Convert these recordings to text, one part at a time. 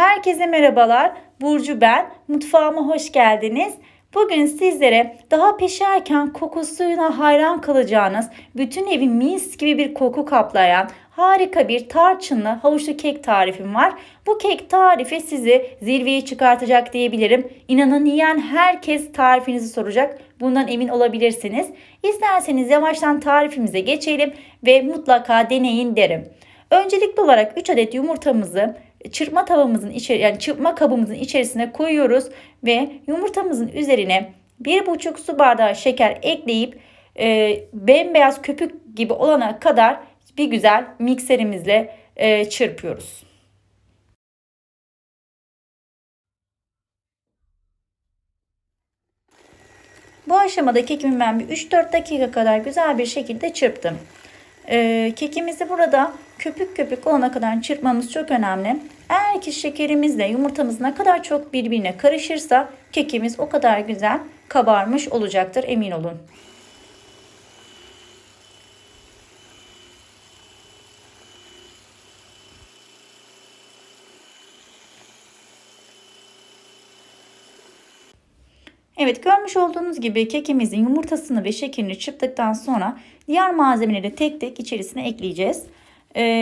Herkese merhabalar. Burcu ben. Mutfağıma hoş geldiniz. Bugün sizlere daha pişerken kokusuyla hayran kalacağınız, bütün evi mis gibi bir koku kaplayan harika bir tarçınlı havuçlu kek tarifim var. Bu kek tarifi sizi zirveye çıkartacak diyebilirim. İnanın yiyen herkes tarifinizi soracak. Bundan emin olabilirsiniz. İsterseniz yavaştan tarifimize geçelim ve mutlaka deneyin derim. Öncelikli olarak 3 adet yumurtamızı çırpma tavamızın çırpma kabımızın içerisine koyuyoruz ve yumurtamızın üzerine 1,5 su bardağı şeker ekleyip bembeyaz köpük gibi olana kadar bir güzel mikserimizle çırpıyoruz. Bu aşamada kekimi ben bir 3-4 dakika kadar güzel bir şekilde çırptım. Kekimizi burada köpük köpük olana kadar çırpmamız çok önemli. Eğer ki şekerimizle yumurtamız ne kadar çok birbirine karışırsa kekimiz o kadar güzel kabarmış olacaktır, emin olun. Evet, görmüş olduğunuz gibi kekimizin yumurtasını ve şekerini çırptıktan sonra diğer malzemeleri tek tek içerisine ekleyeceğiz.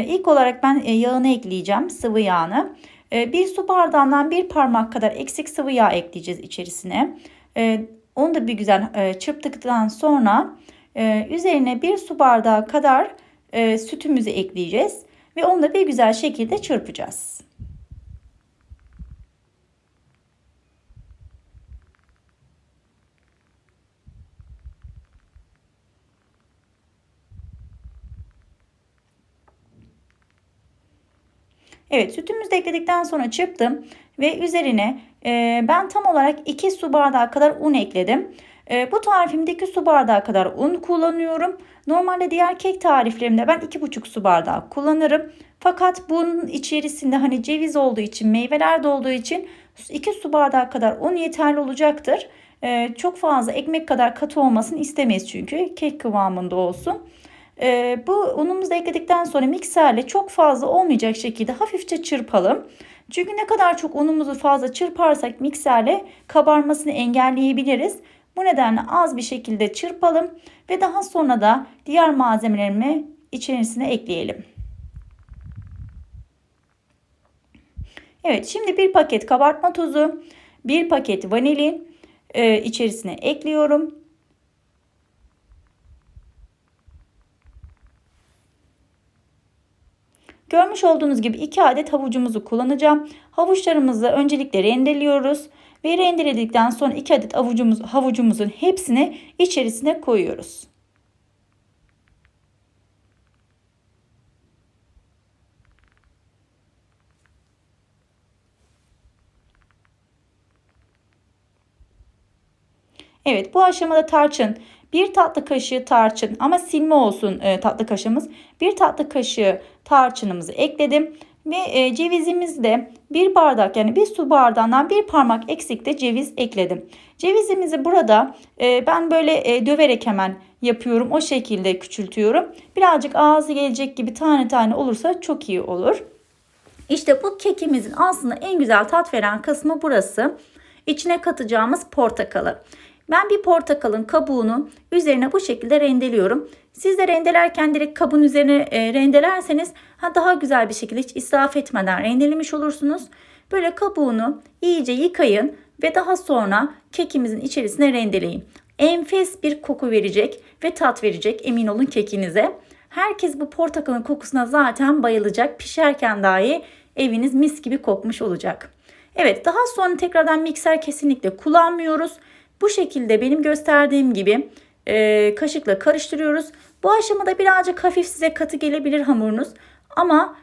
İlk olarak ben yağını ekleyeceğim, sıvı yağını. Bir su bardağından bir parmak kadar eksik sıvı yağ ekleyeceğiz içerisine. Onu da bir güzel çırptıktan sonra üzerine bir su bardağı kadar sütümüzü ekleyeceğiz. Ve onu da bir güzel şekilde çırpacağız. Evet, sütümüzü de ekledikten sonra çırptım ve üzerine ben tam olarak 2 su bardağı kadar un ekledim. Bu tarifimde 2 su bardağı kadar un kullanıyorum. Normalde diğer kek tariflerimde ben 2,5 su bardağı kullanırım. Fakat bunun içerisinde hani ceviz olduğu için, meyveler de olduğu için 2 su bardağı kadar un yeterli olacaktır. Çok fazla ekmek kadar katı olmasını istemeyiz çünkü kek kıvamında olsun. Bu unumuzu da ekledikten sonra mikserle çok fazla olmayacak şekilde hafifçe çırpalım. Çünkü ne kadar çok unumuzu fazla çırparsak mikserle kabarmasını engelleyebiliriz. Bu nedenle az bir şekilde çırpalım ve daha sonra da diğer malzemelerimi içerisine ekleyelim. Evet, şimdi bir paket kabartma tozu, bir paket vanilin içerisine ekliyorum. Görmüş olduğunuz gibi 2 adet havucumuzu kullanacağım. Havuçlarımızı öncelikle rendeliyoruz. Ve rendeledikten sonra 2 adet havucumuzun hepsini içerisine koyuyoruz. Evet, bu aşamada tarçın, bir tatlı kaşığı tarçın ama silme olsun tatlı kaşığımız. Bir tatlı kaşığı tarçınımızı ekledim. Ve cevizimizi de bir bardak, yani bir su bardağından bir parmak eksik de ceviz ekledim. Cevizimizi burada ben böyle döverek hemen yapıyorum. O şekilde küçültüyorum. Birazcık ağzı gelecek gibi tane tane olursa çok iyi olur. İşte bu kekimizin aslında en güzel tat veren kısmı burası. İçine katacağımız portakalı. Ben bir portakalın kabuğunu üzerine bu şekilde rendeliyorum. Siz de rendelerken direkt kabın üzerine rendelerseniz daha güzel bir şekilde hiç israf etmeden rendelemiş olursunuz. Böyle kabuğunu iyice yıkayın ve daha sonra kekimizin içerisine rendeleyin. Enfes bir koku verecek ve tat verecek, emin olun kekinize. Herkes bu portakalın kokusuna zaten bayılacak. Pişerken dahi eviniz mis gibi kokmuş olacak. Evet, daha sonra tekrardan mikser kesinlikle kullanmıyoruz. Bu şekilde benim gösterdiğim gibi kaşıkla karıştırıyoruz. Bu aşamada birazcık hafif size katı gelebilir hamurunuz. Ama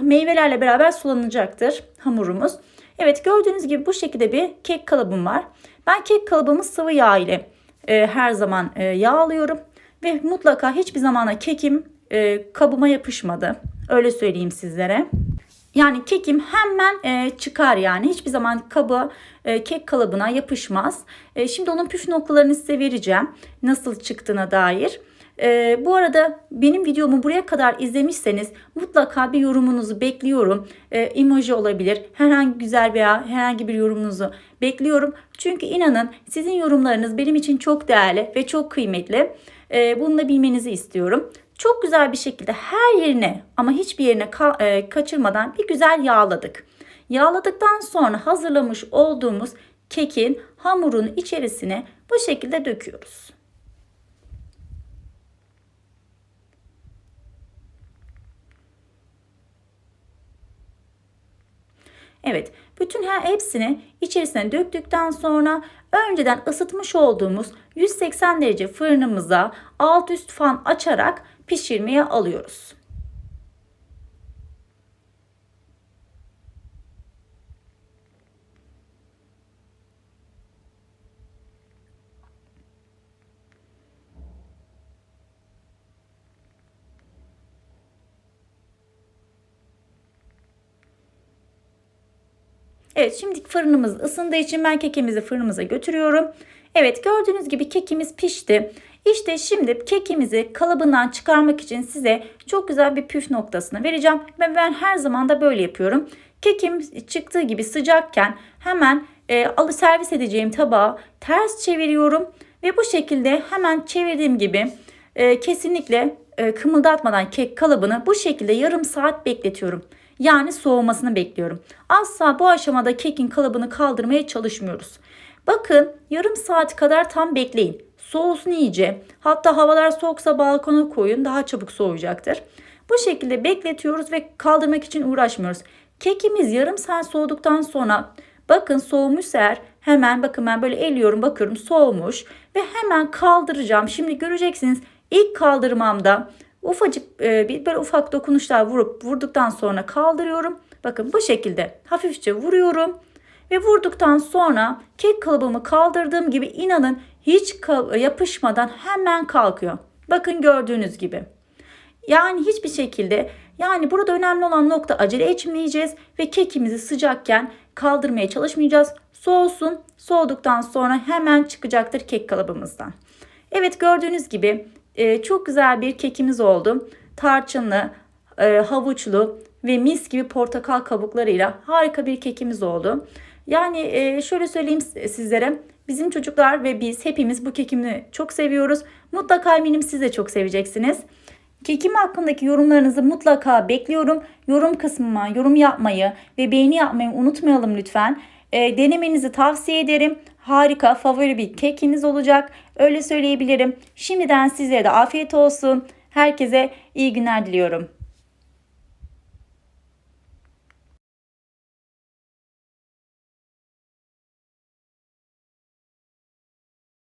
meyvelerle beraber sulanacaktır hamurumuz. Evet, gördüğünüz gibi bu şekilde bir kek kalıbım var. Ben kek kalıbımı sıvı yağ ile her zaman yağlıyorum. Ve mutlaka hiçbir zamana kekim kabıma yapışmadı. Öyle söyleyeyim sizlere. Yani kekim hemen çıkar, yani hiçbir zaman kek kalıbına yapışmaz. Şimdi onun püf noktalarını size vereceğim. Nasıl çıktığına dair. Bu arada benim videomu buraya kadar izlemişseniz mutlaka bir yorumunuzu bekliyorum. Emoji olabilir. Herhangi güzel veya herhangi bir yorumunuzu bekliyorum. Çünkü inanın sizin yorumlarınız benim için çok değerli ve çok kıymetli. Bunu da bilmenizi istiyorum. Çok güzel bir şekilde her yerine ama hiçbir yerine kaçırmadan bir güzel yağladık. Yağladıktan sonra hazırlamış olduğumuz kekin hamurun içerisine bu şekilde döküyoruz. Evet, bütün hepsini içerisine döktükten sonra önceden ısıtmış olduğumuz 180 derece fırınımıza alt üst fan açarak pişirmeye alıyoruz. Evet, şimdi fırınımız ısındığı için ben kekimizi fırınımıza götürüyorum. Evet, gördüğünüz gibi kekimiz pişti. İşte şimdi kekimizi kalıbından çıkarmak için size çok güzel bir püf noktasını vereceğim. Ben her zaman da böyle yapıyorum. Kekim çıktığı gibi sıcakken hemen servis edeceğim tabağı ters çeviriyorum. Ve bu şekilde hemen çevirdiğim gibi kesinlikle kımıldatmadan kek kalıbını bu şekilde yarım saat bekletiyorum. Yani soğumasını bekliyorum. Asla bu aşamada kekin kalıbını kaldırmaya çalışmıyoruz. Bakın yarım saat kadar tam bekleyin. Soğusun iyice. Hatta havalar soğuksa balkona koyun, daha çabuk soğuyacaktır. Bu şekilde bekletiyoruz ve kaldırmak için uğraşmıyoruz. Kekimiz yarım saat soğuduktan sonra bakın soğumuşsa eğer hemen bakın ben böyle eliyorum bakıyorum soğumuş ve hemen kaldıracağım. Şimdi göreceksiniz ilk kaldırmamda ufacık böyle ufak dokunuşlar vurduktan sonra kaldırıyorum. Bakın bu şekilde hafifçe vuruyorum ve vurduktan sonra kek kalıbımı kaldırdığım gibi inanın hiç yapışmadan hemen kalkıyor. Bakın gördüğünüz gibi. Yani hiçbir şekilde burada önemli olan nokta acele etmeyeceğiz ve kekimizi sıcakken kaldırmaya çalışmayacağız. Soğusun, soğuduktan sonra hemen çıkacaktır kek kalıbımızdan. Evet gördüğünüz gibi çok güzel bir kekimiz oldu. Tarçınlı, havuçlu ve mis gibi portakal kabuklarıyla harika bir kekimiz oldu. Yani şöyle söyleyeyim sizlere. Bizim çocuklar ve biz hepimiz bu kekimi çok seviyoruz. Mutlaka eminim siz de çok seveceksiniz. Kekim hakkındaki yorumlarınızı mutlaka bekliyorum. Yorum kısmıma yorum yapmayı ve beğeni yapmayı unutmayalım lütfen. Denemenizi tavsiye ederim. Harika, favori bir kekiniz olacak. Öyle söyleyebilirim. Şimdiden sizlere de afiyet olsun. Herkese iyi günler diliyorum.